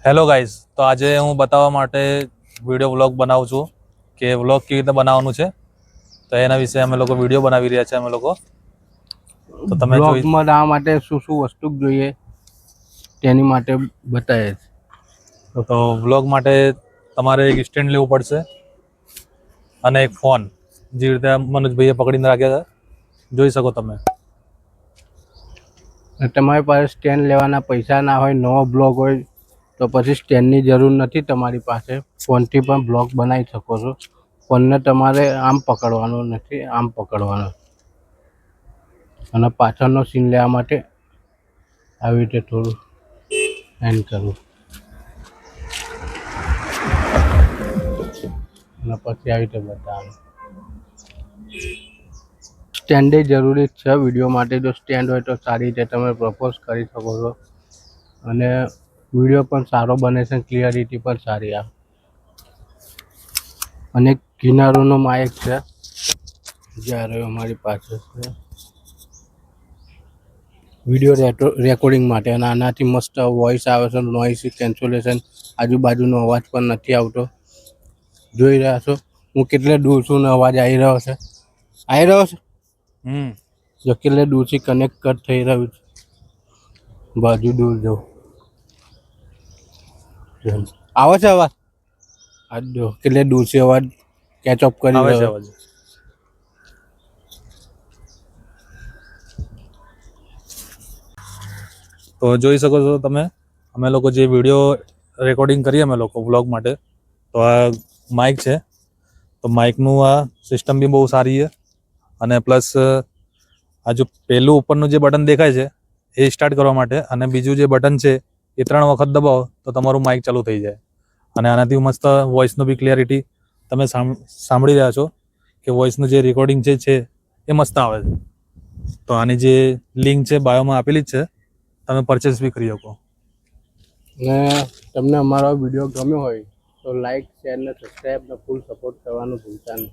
Hello guys, તો આજે હું બતાવવા માટે વિડીયો વ્લોગ બનાવું છું કે વ્લોગ કેવી રીતે બનાવવાનું છે. તો એના વિશે અમે લોકો વિડીયો બનાવી રહ્યા છે અમે લોકો. તો તમે વ્લોગમાં આ માટે શું શું વસ્તુ જોઈએ તેની માટે બતાવે છે. તો વ્લોગ માટે તમારે એક સ્ટેન્ડ લેવું પડશે અને એક ફોન, જે રીતે મનોજભાઈએ પકડીને રાખ્યા છે જોઈ શકો તમે. તમારી પાસે સ્ટેન્ડ લેવાના પૈસા ના હોય, નવો બ્લોગ હોય તો પછી સ્ટેન્ડની જરૂર નથી. તમારી પાસે ફોનથી પણ બ્લોગ બનાવી શકો છો. ફોનને તમારે આમ પકડવાનો નથી, આમ પકડવાનો. અને પાછળનો સીન લેવા માટે આવી રીતે થોડું એન્ડ કરવું અને પછી આવી રીતે બતાવવાનું. સ્ટેન્ડ જરૂરી છે વિડીયો માટે. જો સ્ટેન્ડ હોય તો સારી રીતે તમે પ્રપોઝ કરી શકો છો અને વિડીયો પણ સારો બને છે, ક્લિયરિટી પણ સારી આવે. અને કિનારોનો માઇક છે જ્યારે અમારી પાસે છે વિડીયો રેકોર્ડિંગ માટે, અને આનાથી મસ્ત વોઇસ આવે છે, નોઇસ કેન્સલેશન, આજુબાજુનો અવાજ પણ નથી આવતો. જોઈ રહ્યા છો હું કેટલે દૂર છું ને અવાજ આવી રહ્યો છે. જો કેટલે દૂરથી કનેક્ટ થઈ રહ્યું છે. બાજુ દૂર જાઉં આવે છે અવાજ. આ જો કેટલે દૂરથી અવાજ કેચઅપ કરી આવે છે રહ્યો. અવાજ. તો જોઈ શકો છો તમે, અમે લોકો જે વિડીયો રેકોર્ડિંગ કરીએ અમે લોકો વ્લોગ માટે, તો આ માઇક છે. તો માઇકનું આ સિસ્ટમ બી બહુ સારી છે. અને પ્લસ આ જો પહેલું ઉપરનું જે બટન દેખાય છે એ સ્ટાર્ટ કરવા માટે, અને બીજું જે બટન છે એ 3 વખત દબાવો તો તમારું માઇક ચાલુ થઈ જાય. અને આનાથી મસ્ત વોઇસનું બી ક્લિયરિટી તમે સાંભળી રહ્યા છો કે વોઇસનું જે રેકોર્ડિંગ છે એ મસ્ત આવે છે. તો આની જે લિંક છે બાયોમાં આપેલી જ છે, તમે પરચેસ બી કરી શકો. અને તમને અમારો વિડીયો ગમ્યો હોય તો લાઈક, શેર ને સબસ્ક્રાઈબ ને ફૂલ સપોર્ટ કરવાનું ભૂલતા નહીં.